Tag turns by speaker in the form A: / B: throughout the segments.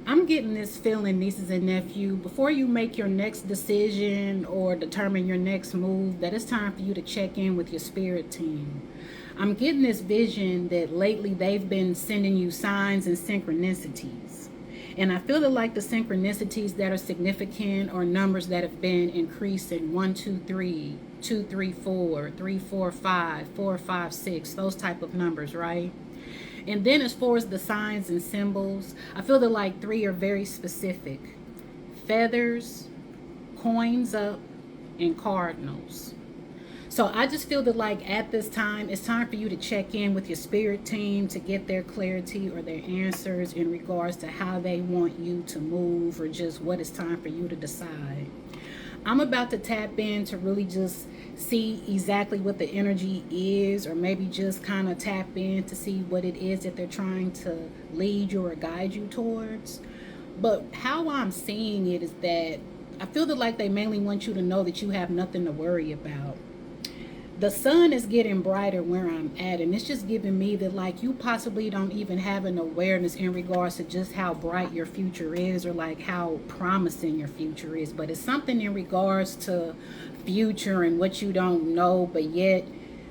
A: I'm getting this feeling, nieces and nephew, before you make your next decision or determine your next move, that it's time for you to check in with your spirit team. I'm getting this vision that lately they've been sending you signs and synchronicities. And I feel like the synchronicities that are significant are numbers that have been increasing: 1, 2, 3, 2, 3, 4, 3, 4, 5, 4, 5, 6, those type of numbers, right? And then as far as the signs and symbols, I feel that like three are very specific: feathers, coins up, and cardinals. So I just feel that like at this time, it's time for you to check in with your spirit team to get their clarity or their answers in regards to how they want you to move, or just what it's time for you to decide. I'm about to tap in to really just see exactly what the energy is, or maybe just kind of tap in to see what it is that they're trying to lead you or guide you towards. But how I'm seeing it is that I feel that like they mainly want you to know that you have nothing to worry about. The sun is getting brighter where I'm at, and it's just giving me that like you possibly don't even have an awareness in regards to just how bright your future is, or like how promising your future is. But it's something in regards to future and what you don't know, but yet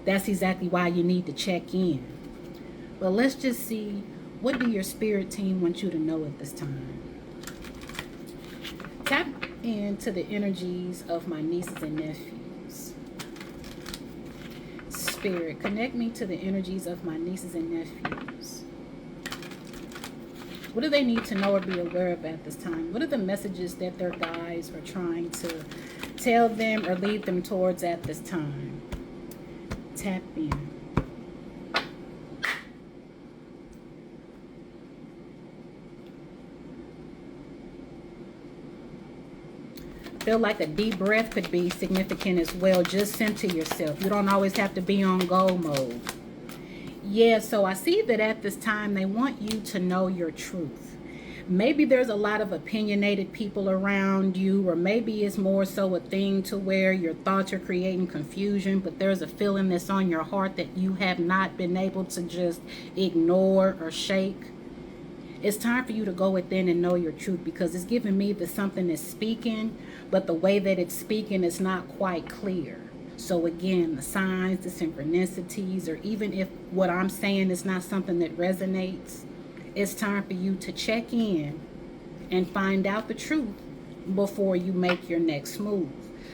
A: that's exactly why you need to check in. But let's just see, what do your spirit team want you to know at this time? Tap into the energies of my nieces and nephews. Spirit, connect me to the energies of my nieces and nephews. What do they need to know or be aware of at this time? What are the messages that their guides are trying to tell them or lead them towards at this time? Tap in. Feel like a deep breath could be significant as well. Just center yourself. You don't always have to be on go mode. Yeah, so I see that at this time they want you to know your truth. Maybe there's a lot of opinionated people around you, or maybe it's more so a thing to where your thoughts are creating confusion, but there's a feeling that's on your heart that you have not been able to just ignore or shake. It's time for you to go within and know your truth, because it's giving me that something is speaking, but the way that it's speaking is not quite clear. So again, the signs, the synchronicities, or even if what I'm saying is not something that resonates, it's time for you to check in and find out the truth before you make your next move.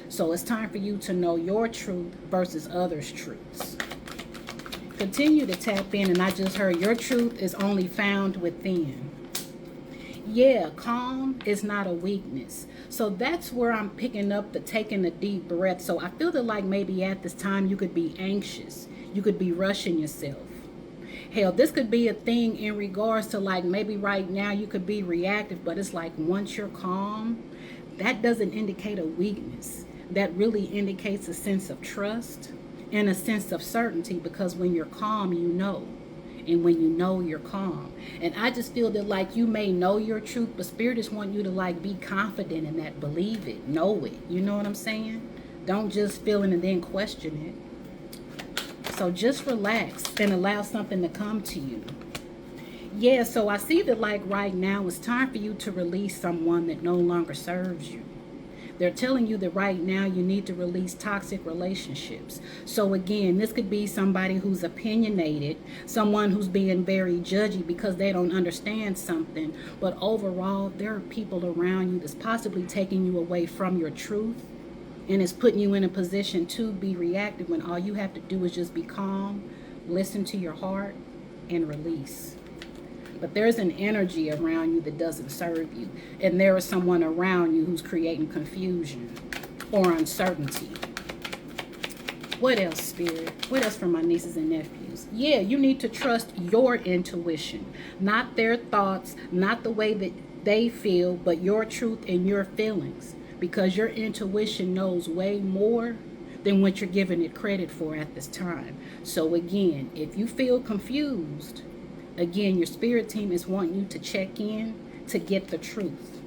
A: So it's time for you to know your truth versus others' truths. Continue to tap in, and I just heard your truth is only found within. Yeah, calm is not a weakness. So that's where I'm picking up the taking a deep breath. So I feel that like maybe at this time you could be anxious. You could be rushing yourself. Hell, this could be a thing in regards to like maybe right now you could be reactive, but it's like once you're calm, that doesn't indicate a weakness. That really indicates a sense of trust and a sense of certainty, because when you're calm, you know. And when you know, you're calm. And I just feel that like you may know your truth, but spirit just want you to like be confident in that, believe it, know it. You know what I'm saying? Don't just feel it and then question it. So just relax and allow something to come to you. Yeah, so I see that like right now it's time for you to release someone that no longer serves you. They're telling you that right now you need to release toxic relationships. So again, this could be somebody who's opinionated, someone who's being very judgy because they don't understand something. But overall, there are people around you that's possibly taking you away from your truth, and it's putting you in a position to be reactive when all you have to do is just be calm, listen to your heart, and release. But there's an energy around you that doesn't serve you. And there is someone around you who's creating confusion or uncertainty. What else, Spirit? What else for my nieces and nephews? Yeah, you need to trust your intuition, not their thoughts, not the way that they feel, but your truth and your feelings. Because your intuition knows way more than what you're giving it credit for at this time. So again, if you feel confused, again, your spirit team is wanting you to check in to get the truth.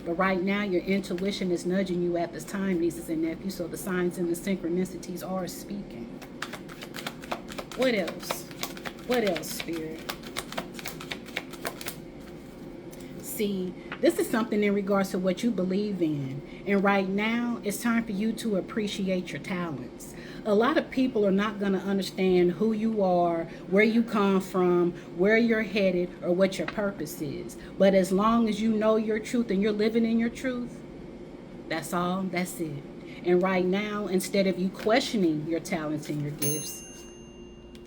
A: But right now, your intuition is nudging you at this time, nieces and nephews, so the signs and the synchronicities are speaking. What else? What else, Spirit? See, this is something in regards to what you believe in. And right now, it's time for you to appreciate your talents. A lot of people are not going to understand who you are, where you come from, where you're headed, or what your purpose is. But as long as you know your truth and you're living in your truth, that's all, that's it. And right now, instead of you questioning your talents and your gifts,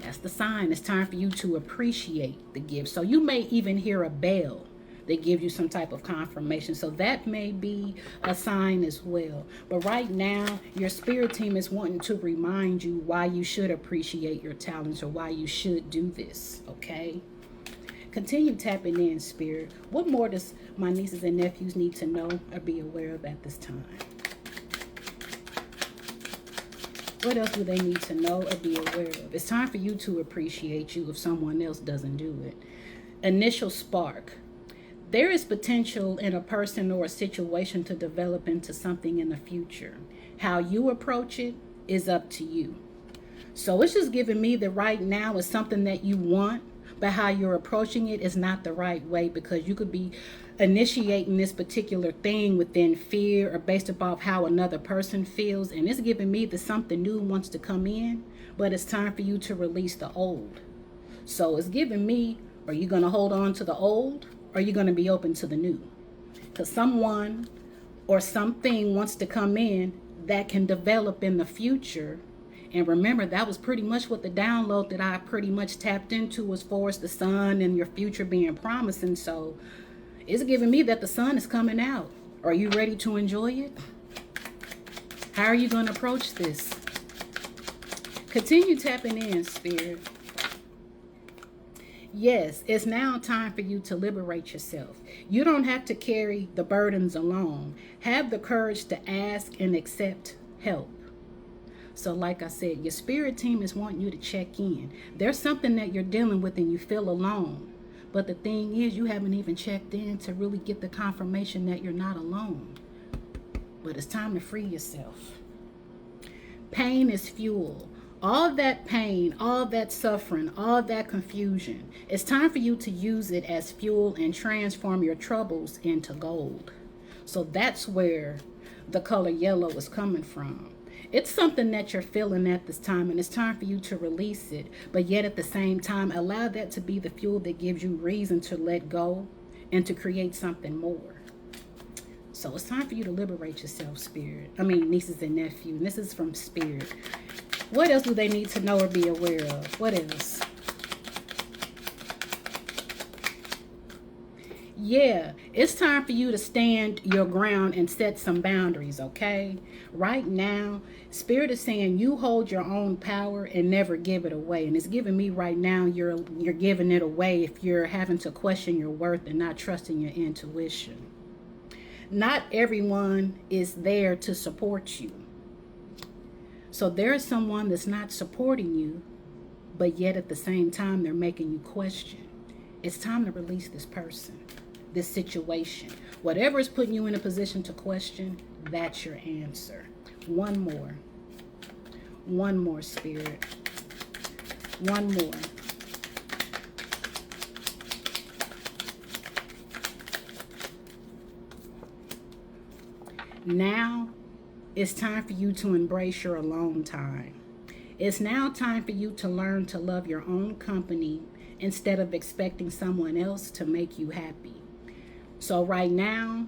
A: that's the sign. It's time for you to appreciate the gift. So you may even hear a bell that gives you some type of confirmation. So that may be a sign as well. But right now, your spirit team is wanting to remind you why you should appreciate your talents or why you should do this, okay? Continue tapping in, spirit. What more does my nieces and nephews need to know or be aware of at this time? What else do they need to know or be aware of? It's time for you to appreciate you if someone else doesn't do it. Initial spark. There is potential in a person or a situation to develop into something in the future. How you approach it is up to you. So it's just giving me that right now is something that you want, but how you're approaching it is not the right way, because you could be initiating this particular thing within fear or based upon how another person feels. And it's giving me that something new wants to come in, but it's time for you to release the old. So it's giving me, are you going to hold on to the old, or are you going to be open to the new? Because someone or something wants to come in that can develop in the future. And remember, that was pretty much what the download that I pretty much tapped into as far as the sun and your future being promising. So it's giving me that the sun is coming out. Are you ready to enjoy it? How are you going to approach this? Continue tapping in, spirit. Yes, it's now time for you to liberate yourself. You don't have to carry the burdens alone. Have the courage to ask and accept help. So like I said, your spirit team is wanting you to check in. There's something that you're dealing with and you feel alone. But the thing is, you haven't even checked in to really get the confirmation that you're not alone. But it's time to free yourself. Pain is fuel. All that pain, all that suffering, all that confusion, it's time for you to use it as fuel and transform your troubles into gold. So that's where the color yellow is coming from. It's something that you're feeling at this time, and it's time for you to release it. But yet at the same time, allow that to be the fuel that gives you reason to let go and to create something more. So it's time for you to liberate yourself, spirit. I mean, nieces and nephews. This is from spirit. What else do they need to know or be aware of? What else? Yeah, it's time for you to stand your ground and set some boundaries, okay? Right now, Spirit is saying you hold your own power and never give it away. And it's giving me right now you're giving it away if you're having to question your worth and not trusting your intuition. Not everyone is there to support you. So there is someone that's not supporting you, but yet at the same time they're making you question. It's time to release this person, this situation. Whatever is putting you in a position to question, that's your answer. One more. One more, spirit. One more. Now it's time for you to embrace your alone time. It's now time for you to learn to love your own company instead of expecting someone else to make you happy. So right now,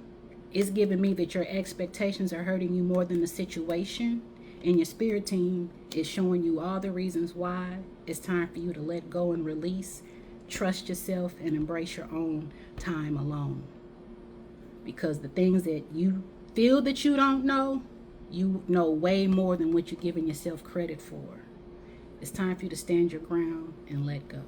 A: it's giving me that your expectations are hurting you more than the situation, and your spirit team is showing you all the reasons why it's time for you to let go and release, trust yourself, and embrace your own time alone. Because the things that you feel that you don't know, you know way more than what you're giving yourself credit for. It's time for you to stand your ground and let go.